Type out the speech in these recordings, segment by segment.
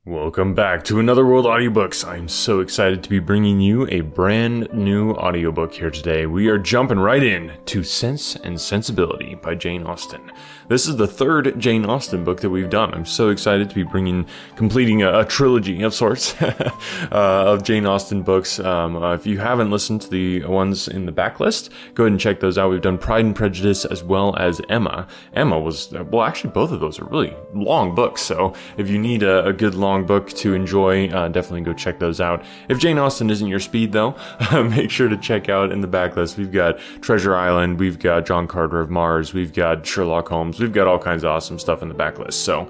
Welcome back to Another World Audiobooks. I'm so excited to be bringing you a brand new audiobook here today. We are jumping right in to Sense and Sensibility by Jane Austen. This is the third Jane Austen book that we've done. I'm so excited to be completing a trilogy of sorts of Jane Austen books. If you haven't listened to the ones in the backlist, go ahead and check those out. We've done Pride and Prejudice as well as Emma. Emma was, well, actually both of those are really long books, so if you need a good long book to enjoy, definitely go check those out. If Jane Austen isn't your speed though, make sure to check out in the backlist. We've got Treasure Island, we've got John Carter of Mars, we've got Sherlock Holmes, we've got all kinds of awesome stuff in the backlist. So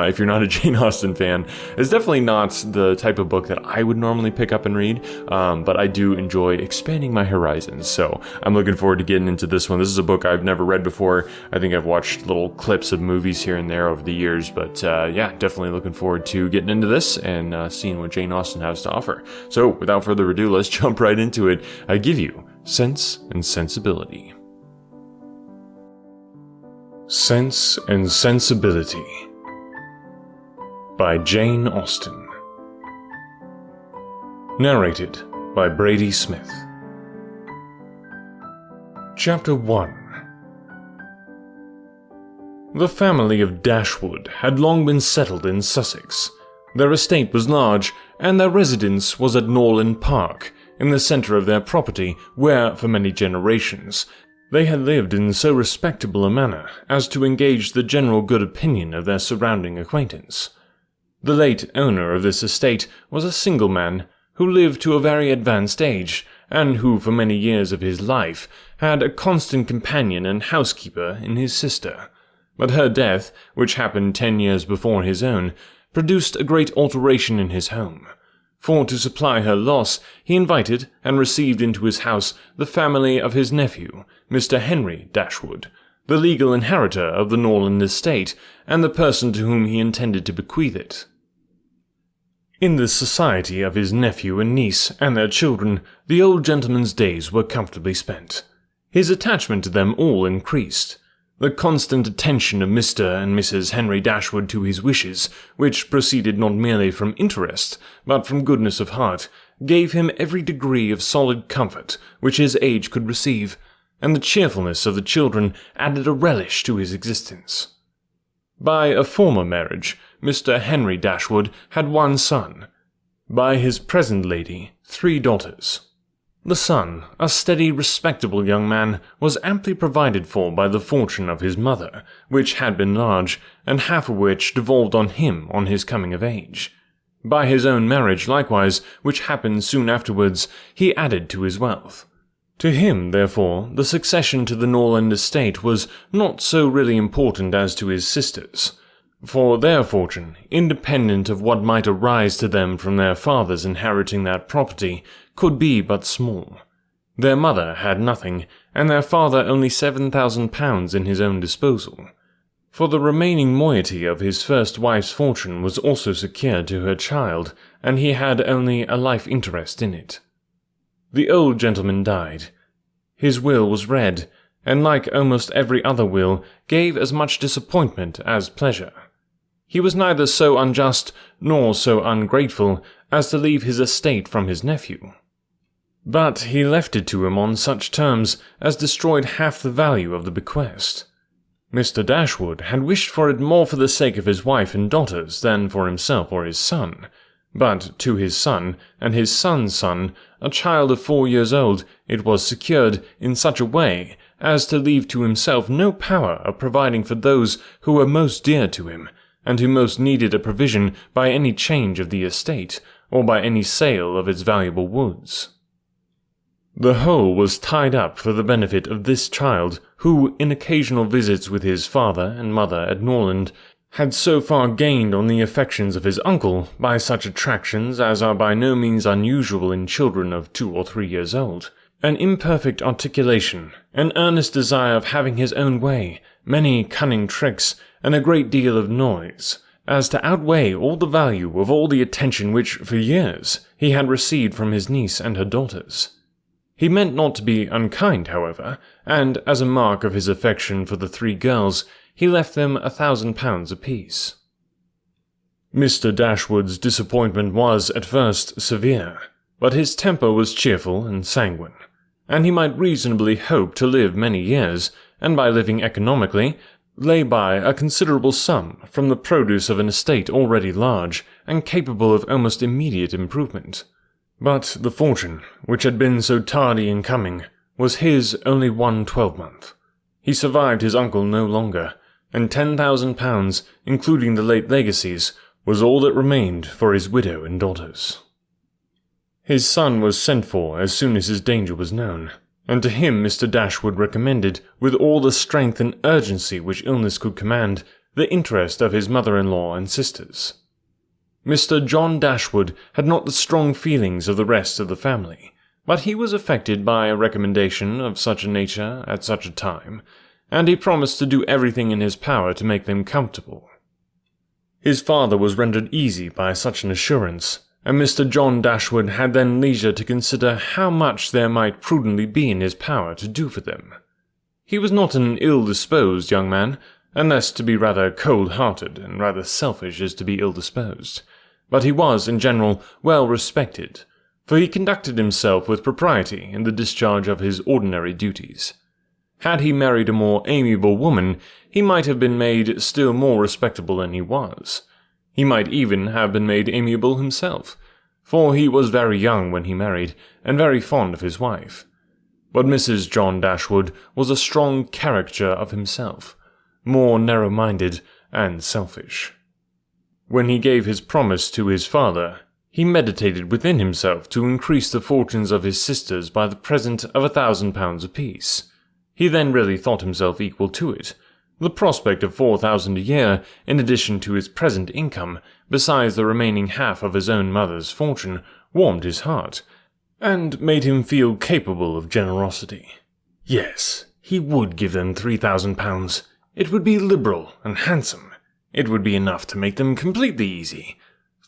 if you're not a Jane Austen fan, it's definitely not the type of book that I would normally pick up and read, but I do enjoy expanding my horizons. So I'm looking forward to getting into this one. This is a book I've never read before. I think I've watched little clips of movies here and there over the years, but yeah, definitely looking forward to getting into this and seeing what Jane Austen has to offer. So without further ado, let's jump right into it. I give you Sense and Sensibility. Sense and Sensibility by Jane Austen. Narrated by Brady Smith. Chapter 1. The family of Dashwood had long been settled in Sussex. Their estate was large, and their residence was at Norwood Park, in the centre of their property, where, for many generations, they had lived in so respectable a manner as to engage the general good opinion of their surrounding acquaintance. The late owner of this estate was a single man, who lived to a very advanced age, and who for many years of his life had a constant companion and housekeeper in his sister. But her death, which happened 10 years before his own, produced a great alteration in his home. For to supply her loss, he invited and received into his house the family of his nephew, Mr. Henry Dashwood, the legal inheritor of the Norwood estate, and the person to whom he intended to bequeath it. In the society of his nephew and niece and their children, the old gentleman's days were comfortably spent. His attachment to them all increased. The constant attention of Mr. and Mrs. Henry Dashwood to his wishes, which proceeded not merely from interest, but from goodness of heart, gave him every degree of solid comfort which his age could receive, and the cheerfulness of the children added a relish to his existence. By a former marriage, Mr. Henry Dashwood had one son. By his present lady, 3 daughters. The son, a steady, respectable young man, was amply provided for by the fortune of his mother, which had been large, and half of which devolved on him on his coming of age. By his own marriage, likewise, which happened soon afterwards, he added to his wealth. To him, therefore, the succession to the Norwood estate was not so really important as to his sisters, for their fortune, independent of what might arise to them from their fathers inheriting that property, could be but small. Their mother had nothing, and their father only £7,000 in his own disposal. For the remaining moiety of his first wife's fortune was also secured to her child, and he had only a life interest in it. The old gentleman died. His will was read, and like almost every other will, gave as much disappointment as pleasure. He was neither so unjust nor so ungrateful as to leave his estate from his nephew. But he left it to him on such terms as destroyed half the value of the bequest. Mr. Dashwood had wished for it more for the sake of his wife and daughters than for himself or his son. But to his son, and his son's son, a child of 4 years old, it was secured in such a way as to leave to himself no power of providing for those who were most dear to him, and who most needed a provision by any change of the estate, or by any sale of its valuable woods. The whole was tied up for the benefit of this child, who, in occasional visits with his father and mother at Norwood, had so far gained on the affections of his uncle by such attractions as are by no means unusual in children of 2 or 3 years old, an imperfect articulation, an earnest desire of having his own way, many cunning tricks, and a great deal of noise, as to outweigh all the value of all the attention which, for years, he had received from his niece and her daughters. He meant not to be unkind, however, and, as a mark of his affection for the 3 girls, he left them £1,000 apiece. Mr. Dashwood's disappointment was, at first, severe, but his temper was cheerful and sanguine, and he might reasonably hope to live many years, and by living economically, lay by a considerable sum from the produce of an estate already large and capable of almost immediate improvement. But the fortune, which had been so tardy in coming, was his only one 12-month. He survived his uncle no longer, and £10,000, including the late legacies, was all that remained for his widow and daughters. His son was sent for as soon as his danger was known, and to him Mr. Dashwood recommended, with all the strength and urgency which illness could command, the interest of his mother-in-law and sisters. Mr. John Dashwood had not the strong feelings of the rest of the family, but he was affected by a recommendation of such a nature at such a time, and he promised to do everything in his power to make them comfortable. His father was rendered easy by such an assurance, and Mr. John Dashwood had then leisure to consider how much there might prudently be in his power to do for them. He was not an ill-disposed young man, unless to be rather cold-hearted and rather selfish as to be ill-disposed, but he was, in general, well respected, for he conducted himself with propriety in the discharge of his ordinary duties. Had he married a more amiable woman, he might have been made still more respectable than he was. He might even have been made amiable himself, for he was very young when he married, and very fond of his wife. But Mrs. John Dashwood was a strong caricature of himself, more narrow-minded and selfish. When he gave his promise to his father, he meditated within himself to increase the fortunes of his sisters by the present of £1,000 apiece. He then really thought himself equal to it. The prospect of £4,000 a year, in addition to his present income, besides the remaining half of his own mother's fortune, warmed his heart, and made him feel capable of generosity. Yes, he would give them £3,000. It would be liberal and handsome. It would be enough to make them completely easy.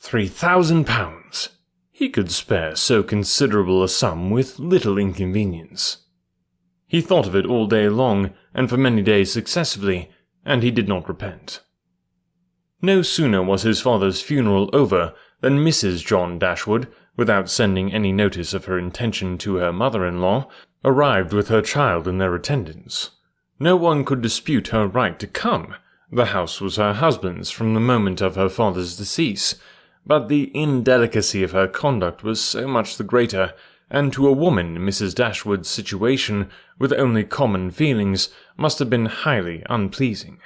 £3,000! He could spare so considerable a sum with little inconvenience. He thought of it all day long, and for many days successively, and he did not repent. No sooner was his father's funeral over than Mrs. John Dashwood, without sending any notice of her intention to her mother-in-law, arrived with her child in their attendance. No one could dispute her right to come. The house was her husband's from the moment of her father's decease, but the indelicacy of her conduct was so much the greater, and to a woman in Mrs. Dashwood's situation, with only common feelings, must have been highly unpleasing.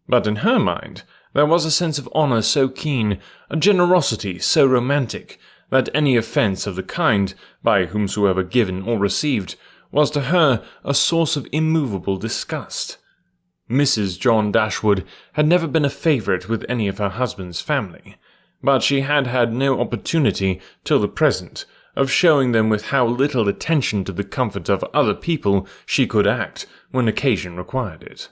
But in her mind there was a sense of honour so keen, a generosity so romantic, that any offence of the kind, by whomsoever given or received, was to her a source of immovable disgust. Mrs. John Dashwood had never been a favourite with any of her husband's family, but she had had no opportunity, till the present, of showing them with how little attention to the comfort of other people she could act when occasion required it.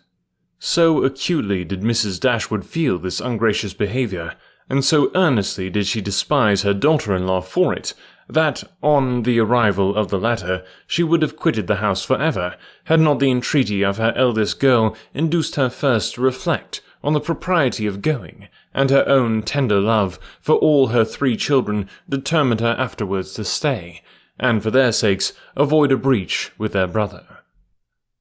So acutely did Mrs. Dashwood feel this ungracious behaviour, and so earnestly did she despise her daughter-in-law for it, that, on the arrival of the latter, she would have quitted the house for ever, had not the entreaty of her eldest girl induced her first to reflect on the propriety of going, and her own tender love for all her 3 children determined her afterwards to stay, and for their sakes avoid a breach with their brother.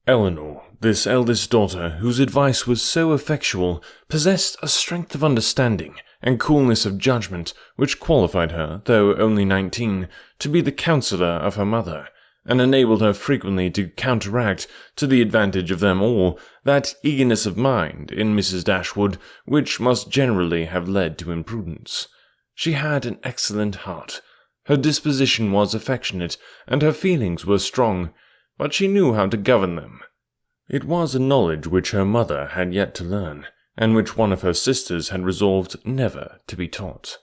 Eleanor, this eldest daughter, whose advice was so effectual, possessed a strength of understanding and coolness of judgment which qualified her, though only 19, to be the counsellor of her mother, and enabled her frequently to counteract, to the advantage of them all, that eagerness of mind in Mrs. Dashwood which must generally have led to imprudence. She had an excellent heart. Her disposition was affectionate, and her feelings were strong, but she knew how to govern them. It was a knowledge which her mother had yet to learn, and which one of her sisters had resolved never to be taught.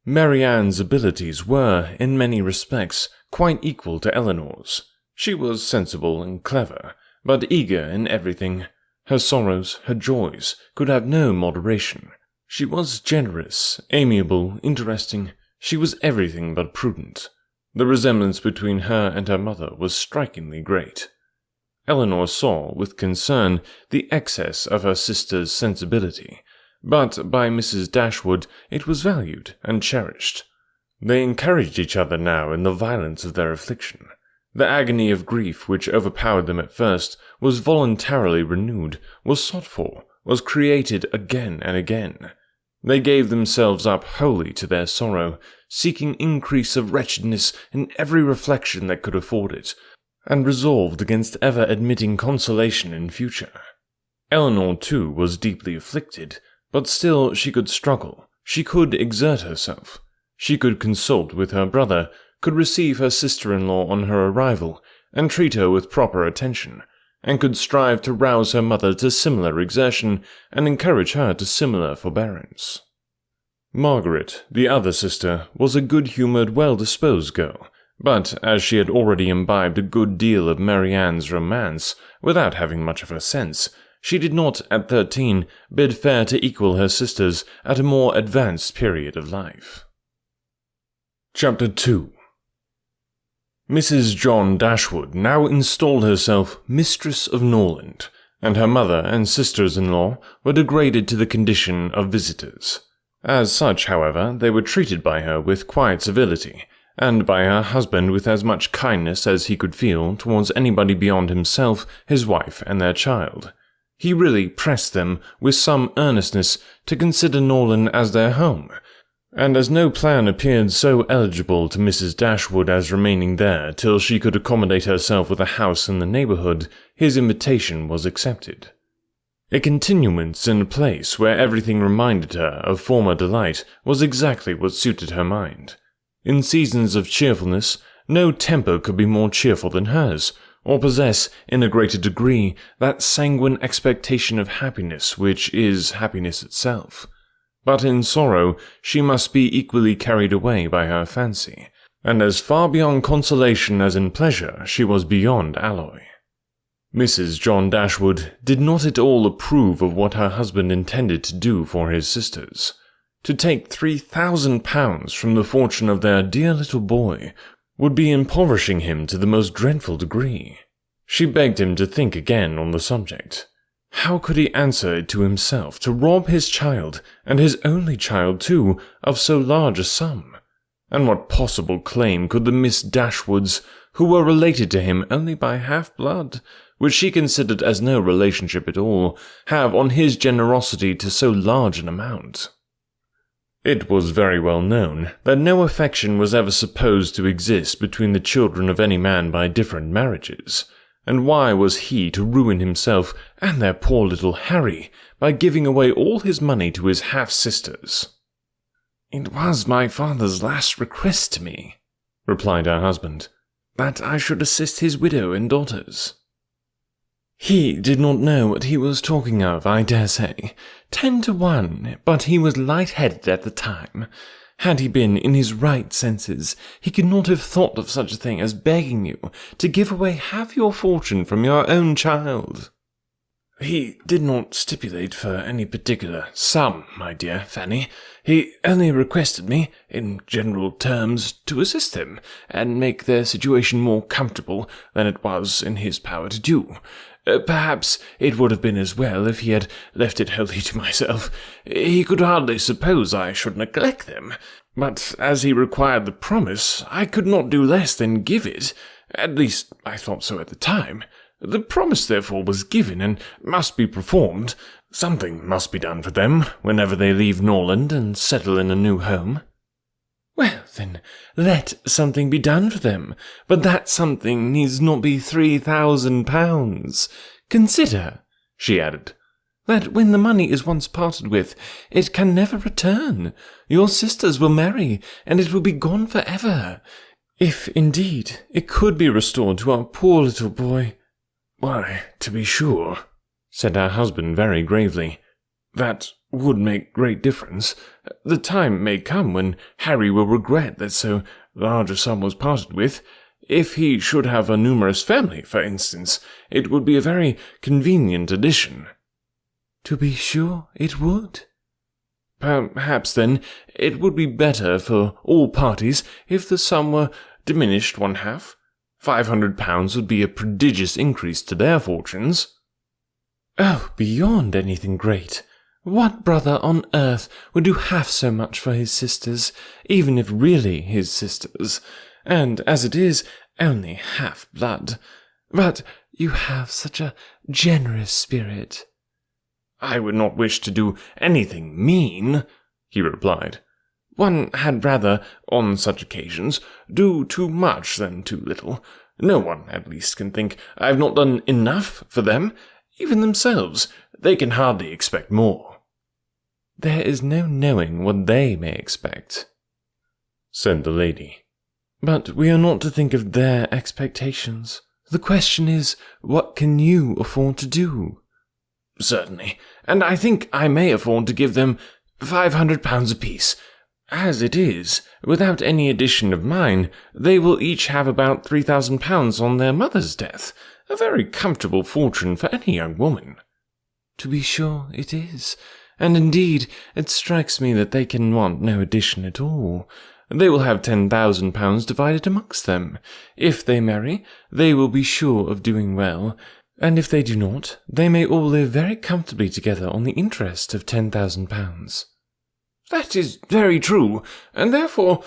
Mary Ann's abilities were, in many respects, quite equal to Eleanor's. She was sensible and clever, but eager in everything. Her sorrows, her joys, could have no moderation. She was generous, amiable, interesting. She was everything but prudent. The resemblance between her and her mother was strikingly great. Eleanor saw, with concern, the excess of her sister's sensibility, but by Mrs. Dashwood it was valued and cherished. They encouraged each other now in the violence of their affliction. The agony of grief which overpowered them at first was voluntarily renewed, was sought for, was created again and again. They gave themselves up wholly to their sorrow, seeking increase of wretchedness in every reflection that could afford it, and resolved against ever admitting consolation in future. Eleanor, too, was deeply afflicted, but still she could struggle, she could exert herself. She could consult with her brother, could receive her sister-in-law on her arrival, and treat her with proper attention, and could strive to rouse her mother to similar exertion, and encourage her to similar forbearance. Margaret, the other sister, was a good-humoured, well-disposed girl, but as she had already imbibed a good deal of Mary Ann's romance, without having much of her sense, she did not, at 13, bid fair to equal her sisters at a more advanced period of life. Chapter 2. Mrs. John Dashwood now installed herself mistress of Norland, and her mother and sisters-in-law were degraded to the condition of visitors. As such, however, they were treated by her with quiet civility, and by her husband with as much kindness as he could feel towards anybody beyond himself, his wife, and their child. He really pressed them, with some earnestness, to consider Norland as their home, and as no plan appeared so eligible to Mrs. Dashwood as remaining there till she could accommodate herself with a house in the neighbourhood, his invitation was accepted. A continuance in a place where everything reminded her of former delight was exactly what suited her mind. In seasons of cheerfulness, no temper could be more cheerful than hers, or possess, in a greater degree, that sanguine expectation of happiness which is happiness itself. But in sorrow she must be equally carried away by her fancy, and as far beyond consolation as in pleasure she was beyond alloy. Mrs. John Dashwood did not at all approve of what her husband intended to do for his sisters. To take £3,000 from the fortune of their dear little boy would be impoverishing him to the most dreadful degree. She begged him to think again on the subject. How could he answer it to himself to rob his child, and his only child too, of so large a sum? And what possible claim could the Miss Dashwoods, who were related to him only by half-blood, which she considered as no relationship at all, have on his generosity to so large an amount? It was very well known that no affection was ever supposed to exist between the children of any man by different marriages, and why was he to ruin himself and their poor little Harry by giving away all his money to his half-sisters? "It was my father's last request to me," replied her husband, "that I should assist his widow and daughters." "He did not know what he was talking of, I dare say. 10 to 1, but he was light-headed at the time. Had he been in his right senses, he could not have thought of such a thing as begging you to give away half your fortune from your own child." "He did not stipulate for any particular sum, my dear Fanny. He only requested me, in general terms, to assist them, and make their situation more comfortable than it was in his power to do. Perhaps it would have been as well if he had left it wholly to myself. He could hardly suppose I should neglect them, but as he required the promise, I could not do less than give it. At least, I thought so at the time. The promise, therefore, was given and must be performed. Something must be done for them whenever they leave Norland and settle in a new home." "Well, then, let something be done for them, but that something needs not be £3,000. Consider," she added, "that when the money is once parted with, it can never return. Your sisters will marry, and it will be gone for ever. If, indeed, it could be restored to our poor little boy." "Why, to be sure," said her husband very gravely, "that would make great difference. The time may come when Harry will regret that so large a sum was parted with. If he should have a numerous family, for instance, it would be a very convenient addition." "To be sure it would." "Perhaps, then, it would be better for all parties if the sum were diminished one half. £500 would be a prodigious increase to their fortunes." "Oh, beyond anything great. What brother on earth would do half so much for his sisters, even if really his sisters, and, as it is, only half-blood? But you have such a generous spirit." "I would not wish to do anything mean," he replied. "One had rather, on such occasions, do too much than too little. No one, at least, can think I have not done enough for them. Even themselves, they can hardly expect more." "There is no knowing what they may expect," said the lady. "But we are not to think of their expectations. The question is, what can you afford to do?" "Certainly, and I think I may afford to give them £500 apiece. As it is, without any addition of mine, they will each have about £3,000 on their mother's death, a very comfortable fortune for any young woman." "To be sure it is, and indeed it strikes me that they can want no addition at all. They will have £10,000 divided amongst them. If they marry, they will be sure of doing well, and if they do not, they may all live very comfortably together on the interest of £10,000. "That is very true, and therefore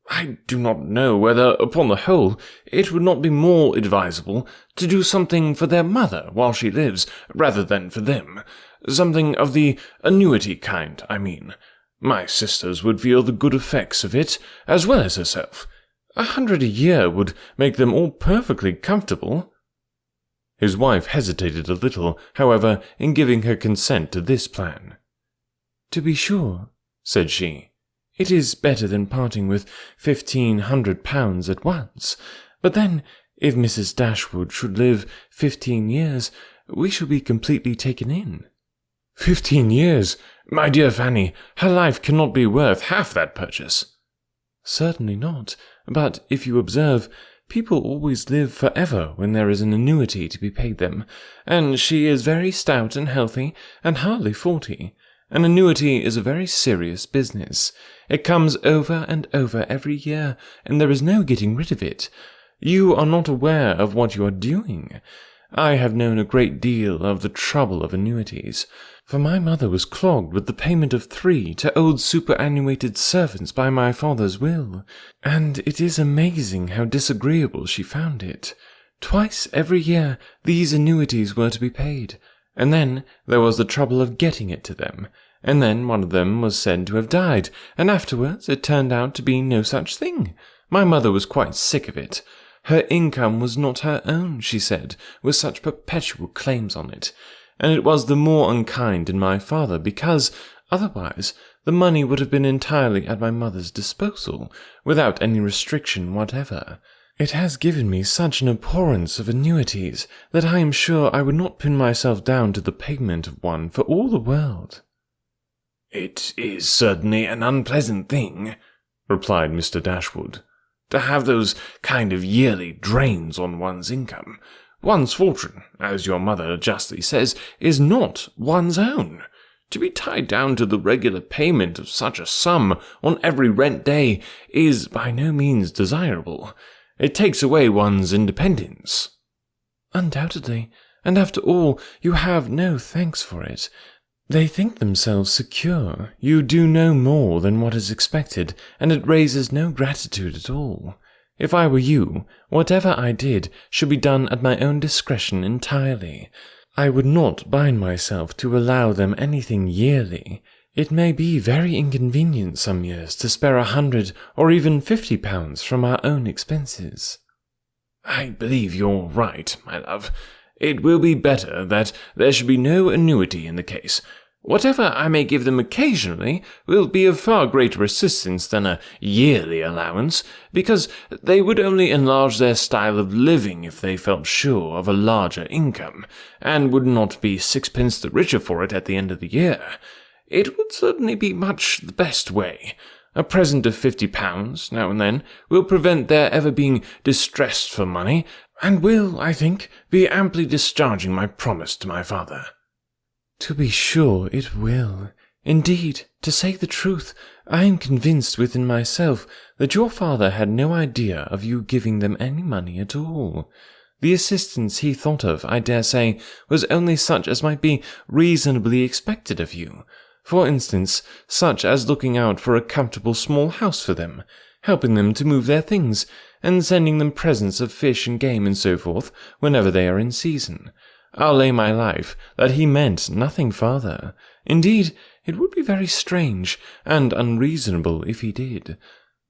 I do not know whether, upon the whole, it would not be more advisable to do something for their mother while she lives, rather than for them. Something of the annuity kind, I mean. My sisters would feel the good effects of it, as well as herself. 100 a year would make them all perfectly comfortable." His wife hesitated a little, however, in giving her consent to this plan. "To be sure," said she, "it is better than parting with £1,500 at once. But then, if Mrs. Dashwood should live 15 years, we shall be completely taken in." "15 years? My dear Fanny, her life cannot be worth half that purchase." "Certainly not, but if you observe, people always live forever when there is an annuity to be paid them, and she is very stout and healthy, and hardly 40. An annuity is a very serious business. It comes over and over every year, and there is no getting rid of it. You are not aware of what you are doing. I have known a great deal of the trouble of annuities, for my mother was clogged with the payment of 3 to old superannuated servants by my father's will, and it is amazing how disagreeable she found it. Twice every year these annuities were to be paid, and then there was the trouble of getting it to them, and then one of them was said to have died, and afterwards it turned out to be no such thing. My mother was quite sick of it. Her income was not her own, she said, with such perpetual claims on it, and it was the more unkind in my father because, otherwise, the money would have been entirely at my mother's disposal, without any restriction whatever. It has given me such an abhorrence of annuities that I am sure I would not pin myself down to the payment of one for all the world." "It is certainly an unpleasant thing," replied Mr. Dashwood, "to have those kind of yearly drains on one's income. One's fortune, as your mother justly says, is not one's own. To be tied down to the regular payment of such a sum on every rent day is by no means desirable. It takes away one's independence." "Undoubtedly, and after all, you have no thanks for it. They think themselves secure. You do no more than what is expected, and it raises no gratitude at all. If I were you, whatever I did should be done at my own discretion entirely. I would not bind myself to allow them anything yearly. It may be very inconvenient some years to spare 100 or even £50 from our own expenses." "I believe you're right, my love. It will be better that there should be no annuity in the case. Whatever I may give them occasionally will be of far greater assistance than a yearly allowance, because they would only enlarge their style of living if they felt sure of a larger income, and would not be 6 pence the richer for it at the end of the year. It would certainly be much the best way. A present of £50 now and then will prevent their ever being distressed for money, and will, I think, be amply discharging my promise to my father." "To be sure it will. Indeed, to say the truth, I am convinced within myself that your father had no idea of you giving them any money at all. The assistance he thought of, I dare say, was only such as might be reasonably expected of you. For instance, such as looking out for a comfortable small house for them, helping them to move their things, and sending them presents of fish and game and so forth whenever they are in season. I'll lay my life that he meant nothing farther. Indeed, it would be very strange and unreasonable if he did.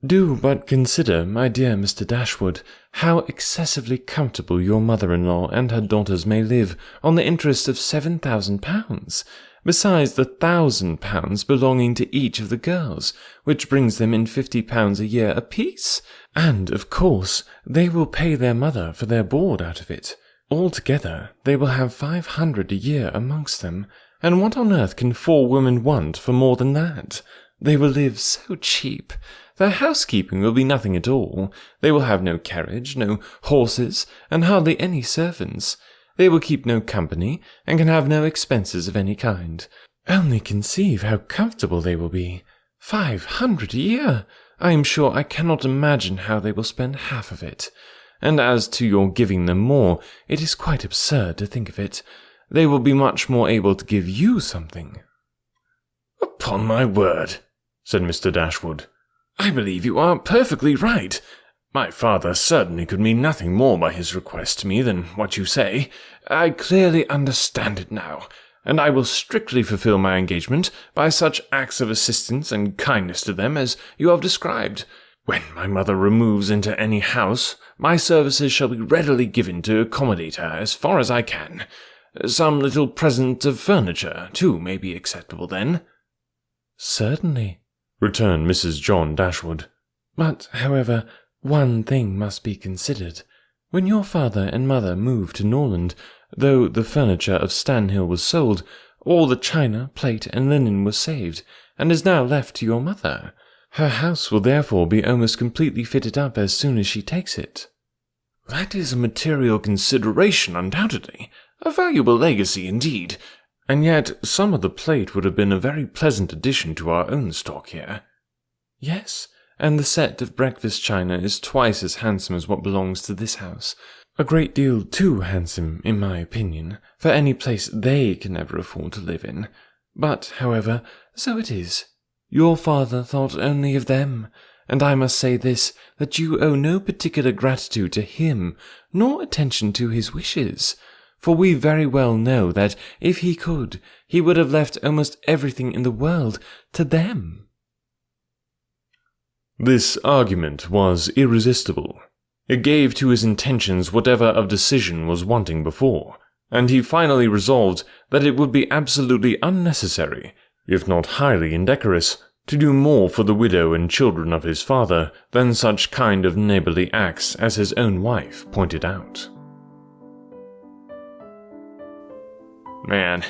Do but consider, my dear Mr. Dashwood, how excessively comfortable your mother-in-law and her daughters may live on the interest of £7,000, besides the £1,000 belonging to each of the girls, which brings them in £50 a year apiece, and, of course, they will pay their mother for their board out of it. Altogether, they will have 500 a year amongst them, and what on earth can 4 women want for more than that? They will live so cheap. Their housekeeping will be nothing at all. They will have no carriage, no horses, and hardly any servants. They will keep no company, and can have no expenses of any kind. Only conceive how comfortable they will be. 500 a year! I am sure I cannot imagine how they will spend half of it. And as to your giving them more, it is quite absurd to think of it. They will be much more able to give you something. Upon my word, said Mr. Dashwood, I believe you are perfectly right. My father certainly could mean nothing more by his request to me than what you say. I clearly understand it now, and I will strictly fulfill my engagement by such acts of assistance and kindness to them as you have described. When my mother removes into any house, my services shall be readily given to accommodate her as far as I can. Some little present of furniture, too, may be acceptable then. Certainly, returned Mrs. John Dashwood. But, however, one thing must be considered. When your father and mother moved to Norwood, though the furniture of Stanhill was sold, all the china, plate, and linen was saved, and is now left to your mother. Her house will therefore be almost completely fitted up as soon as she takes it. That is a material consideration, undoubtedly. A valuable legacy indeed. And yet some of the plate would have been a very pleasant addition to our own stock here. Yes, and the set of breakfast china is twice as handsome as what belongs to this house. A great deal too handsome, in my opinion, for any place they can ever afford to live in. But, however, so it is. Your father thought only of them, and I must say this, that you owe no particular gratitude to him, nor attention to his wishes. For we very well know that, if he could, he would have left almost everything in the world to them. This argument was irresistible. It gave to his intentions whatever of decision was wanting before, and he finally resolved that it would be absolutely unnecessary, if not highly indecorous, to do more for the widow and children of his father than such kind of neighbourly acts as his own wife pointed out. Man,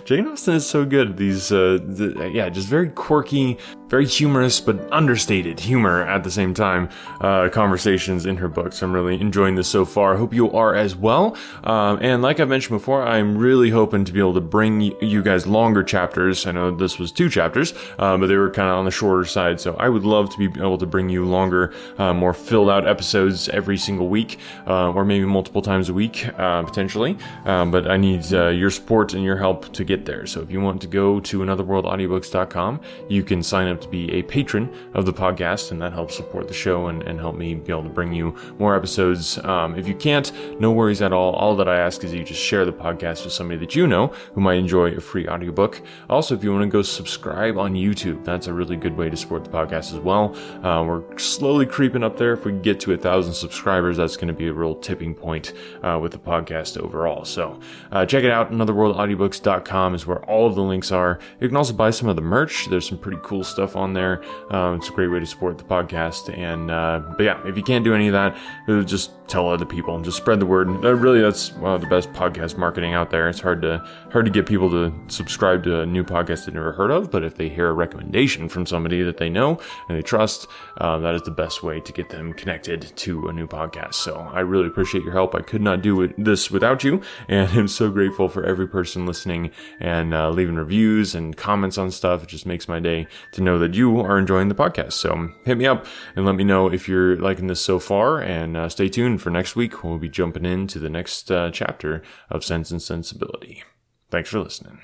Jane Austen is so good at these, just very quirky, very humorous, but understated humor at the same time, conversations in her books. I'm really enjoying this so far. I hope you are as well. And like I've mentioned before, I'm really hoping to be able to bring you guys longer chapters. I know this was 2 chapters, but they were kind of on the shorter side. So I would love to be able to bring you longer, more filled out episodes every single week, or maybe multiple times a week, potentially. But I need your support and your help to get there. So if you want to go to anotherworldaudiobooks.com, you can sign up to be a patron of the podcast, and that helps support the show and help me be able to bring you more episodes. If you can't, no worries at all. All that I ask is that you just share the podcast with somebody that you know who might enjoy a free audiobook. Also, if you want to go subscribe on YouTube, that's a really good way to support the podcast as well. We're slowly creeping up there. If we get to 1,000 subscribers, that's going to be a real tipping point with the podcast overall. So check it out. Anotherworldaudiobooks.com is where all of the links are. You can also buy some of the merch. There's some pretty cool stuff on there. It's a great way to support the podcast. And but yeah, if you can't do any of that, just tell other people and just spread the word. Really, that's one of the best podcast marketing out there. It's hard to get people to subscribe to a new podcast they've never heard of, but if they hear a recommendation from somebody that they know and they trust, that is the best way to get them connected to a new podcast. So I really appreciate your help. I could not do this without you, and I'm so grateful for every person listening and leaving reviews and comments on stuff. It just makes my day to know that you are enjoying the podcast. So hit me up and let me know if you're liking this so far, and stay tuned for next week. We'll be jumping into the next chapter of Sense and Sensibility. Thanks for listening.